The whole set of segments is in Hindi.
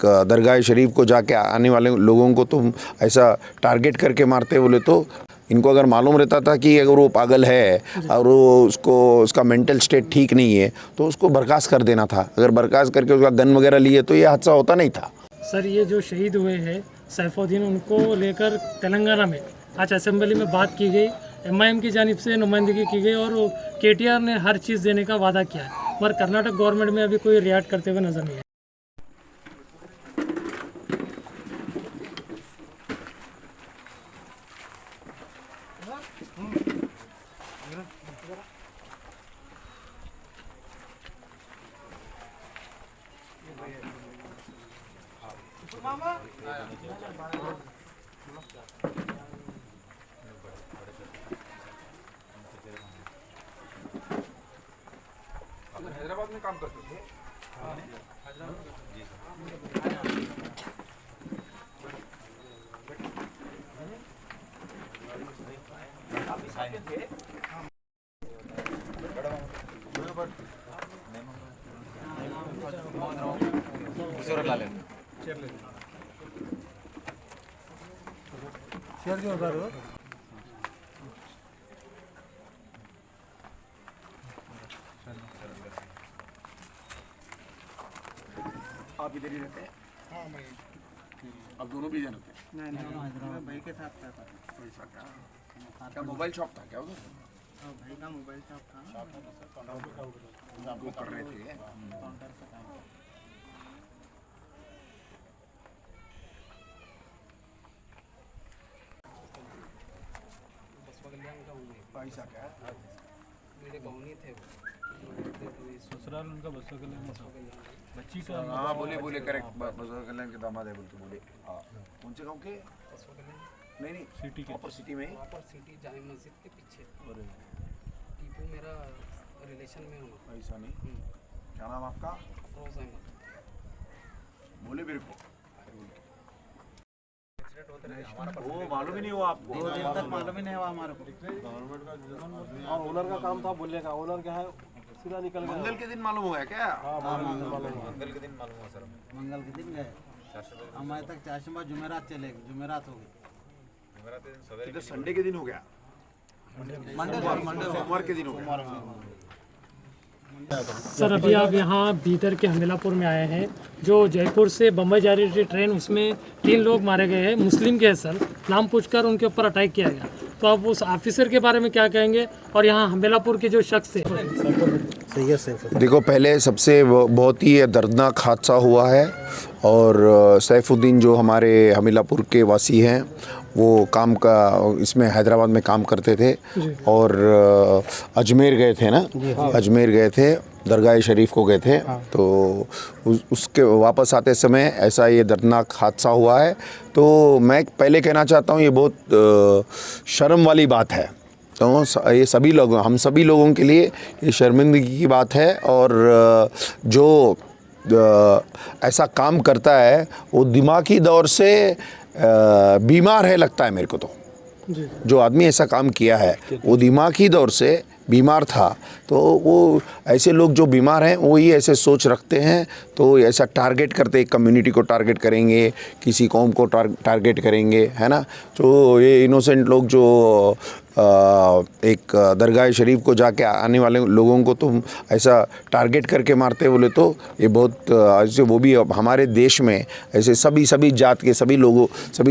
दरगाह शरीफ को जाके आने वाले लोगों को तुम ऐसा टारगेट करके मारते बोले तो इनको अगर मालूम रहता था कि अगर वो पागल है और वो उसका मेंटल स्टेट ठीक नहीं है तो उसको बर्खास्त कर देना था। अगर बर्खास्त करके उसका गन वगैरह लिए तो ये हादसा होता नहीं था। सर, ये जो शहीद हुए हैं सैफुद्दीन, उनको लेकर तेलंगाना में आज असेंबली में बात की गई, MIM की जानिब से नुमाइंदगी की गई और KTR ने हर चीज़ देने का वादा किया है, मगर कर्नाटक गवर्नमेंट में अभी कोई रिएक्ट करते हुए नजर नहीं है। हैदराबाद में काम करते थे। आप इधर ही रहते हैं? हाँ, मैं अब दोनों भी रहते हैं? नहीं, भाई के साथ था। पैसा क्या मोबाइल शॉप था क्या उधर? भाई का मोबाइल शॉप था। आप वो कर रहे थे काउंटर पे काम। पैसा क्या मेरे गाँव थे ससुराल उनका बसवा कल्याण बच्ची से। हाँ, बोले करेक्ट, बसवा कल्याण के दामाद है बोलते बोले। हाँ, कौन से गाँव के? नहीं सिटी के, सिटी में, सिटी जामे मस्जिद के पीछे। टीपू मेरा रिलेशन में हूँ। ऐसा नहीं, क्या नाम आपका? अफरोज अहमद। बोले मेरे को वो मालूम ही नहीं हुआ आपको? 2 दिन तक मालूम ही नहीं हुआ हमारे को। गवर्नमेंट का ओनर का काम था, बोलने का ओनर क्या है सीधा निकल गया। मंगल के दिन मालूम हुआ क्या? मंगल के दिन मालूम हुआ सर। मंगल के दिन गए हमारे तक 4 जुमेरात चले गए, जुमेरात हो गई। तो संडे के दिन हो गया, मंडे सोमवार के दिन हो गया। सर, अभी आप यहाँ बीदर के हमीलापुर में आए हैं। जो जयपुर से बम्बई जा रही थी ट्रेन, उसमें 3 लोग मारे गए हैं, मुस्लिम के हैं सर। नाम पूछकर उनके ऊपर अटैक किया गया, तो आप उस ऑफिसर के बारे में क्या कहेंगे और यहाँ हमीलापुर के जो शख्स थे? देखो, पहले सबसे बहुत ही दर्दनाक हादसा हुआ है और सैफुद्दीन जो हमारे हमीलापुर के वासी हैं वो काम का इसमें हैदराबाद में काम करते थे और अजमेर गए थे ना। अजमेर गए थे, दरगाह शरीफ को गए थे। तो उसके वापस आते समय ऐसा ये दर्दनाक हादसा हुआ है। तो मैं पहले कहना चाहता हूँ ये बहुत शर्म वाली बात है। तो ये सभी लोग, हम सभी लोगों के लिए ये शर्मिंदगी की बात है। और जो ऐसा काम करता है वो दिमागी दौर से बीमार है लगता है मेरे को। तो जो आदमी ऐसा काम किया है वो दिमागी दौर से बीमार था। तो वो ऐसे लोग जो बीमार हैं वो ही ऐसे सोच रखते हैं, तो ऐसा टारगेट करते, एक कम्युनिटी को टारगेट करेंगे, किसी कौम को टारगेट करेंगे, है ना। तो ये इनोसेंट लोग जो एक दरगाह शरीफ को जाके आने वाले लोगों को तुम ऐसा टारगेट करके मारते बोले तो ये बहुत ऐसे, वो भी हमारे देश में ऐसे सभी जात के सभी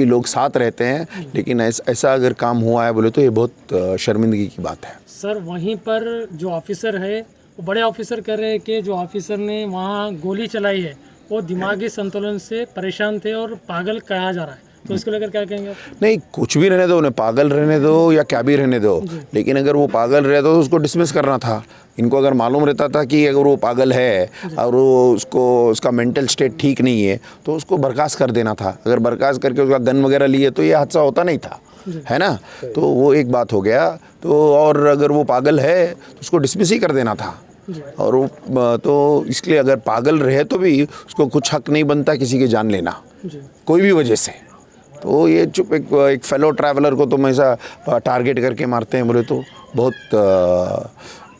लोग साथ रहते हैं, लेकिन ऐसा अगर काम हुआ है बोले तो ये बहुत शर्मिंदगी की बात है। सर, वहीं पर जो ऑफिसर है वो बड़े ऑफिसर कह रहे हैं कि जो ऑफिसर ने वहाँ गोली चलाई है वो दिमागी संतुलन से परेशान थे और पागल कहा जा रहा है, तो इसको लेकर क्या कहेंगे? नहीं, कुछ भी रहने दो, उन्हें पागल रहने दो या क्या भी रहने दो, लेकिन अगर वो पागल रहे तो उसको डिसमिस करना था। इनको अगर मालूम रहता था कि अगर वो पागल है और वो उसका मेंटल स्टेट ठीक नहीं है तो उसको बर्खास्त कर देना था। अगर बर्खास्त करके उसका गन वगैरह लिए तो ये हादसा होता नहीं था, है ना। तो वो एक बात हो गया। तो और अगर वो पागल है तो उसको डिसमिस ही कर देना था। और वो तो इसलिए अगर पागल रहे तो भी उसको कुछ हक नहीं बनता किसी की जान लेना कोई भी वजह से। तो ये चुप एक फेलो ट्रैवलर को तुम ऐसा टारगेट करके मारते हैं बोले तो बहुत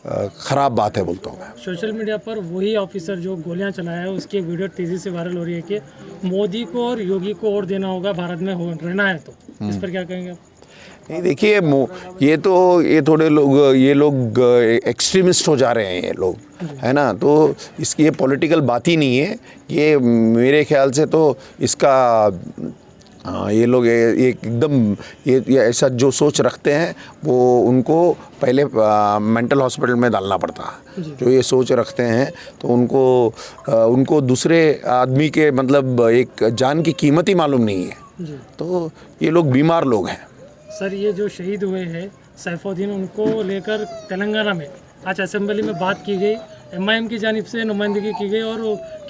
ख़राब बात है बोलता हूँ मैं। सोशल मीडिया पर वही ऑफिसर जो गोलियां चलाया है उसकी एक वीडियो तेज़ी से वायरल हो रही है कि मोदी को और योगी को वोट देना होगा भारत में रहना है, तो इस पर क्या कहेंगे आप? नहीं देखिए, ये थोड़े लोग, ये लोग एक्सट्रीमिस्ट हो जा रहे हैं ये लोग, है ना। तो इसकी ये पॉलिटिकल बात ही नहीं है, ये मेरे ख्याल से तो इसका ये लोग एकदम ये ऐसा जो सोच रखते हैं वो उनको पहले मेंटल हॉस्पिटल में डालना पड़ता है। जो ये सोच रखते हैं तो उनको दूसरे आदमी के मतलब एक जान की कीमत ही मालूम नहीं है। तो ये लोग बीमार लोग हैं। सर, ये जो शहीद हुए हैं सैफुद्दीन, उनको लेकर तेलंगाना में आज असेंबली में बात की गई, MIM की जानिब से नुमाइंदगी की गई और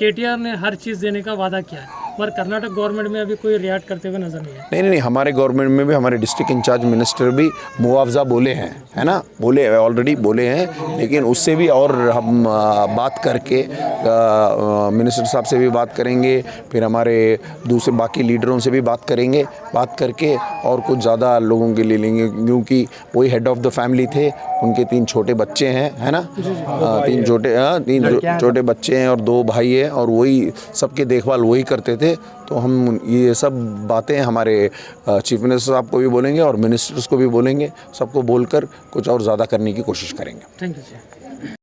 KTR ने हर चीज़ देने का वादा किया है, मगर कर्नाटक गवर्नमेंट में अभी कोई रिएक्ट करते हुए नजर नहीं है। नहीं, हमारे गवर्नमेंट में भी हमारे डिस्ट्रिक्ट इंचार्ज मिनिस्टर भी मुआवजा बोले हैं, है ना, ऑलरेडी बोले हैं। लेकिन उससे भी और हम बात करके मिनिस्टर साहब से भी बात करेंगे, फिर हमारे दूसरे बाकी लीडरों से भी बात करेंगे, बात करके और कुछ ज़्यादा लोगों के ले लेंगे, क्योंकि वही हेड ऑफ़ द फैमिली थे, उनके 3 छोटे बच्चे हैं, है ना, 3 छोटे बच्चे हैं और 2 भाई हैं, और वही सबके देखभाल वही करते थे। तो हम ये सब बातें हमारे चीफ मिनिस्टर साहब को भी बोलेंगे और मिनिस्टर्स को भी बोलेंगे, सबको बोलकर कुछ और ज़्यादा करने की कोशिश करेंगे। Thank you sir.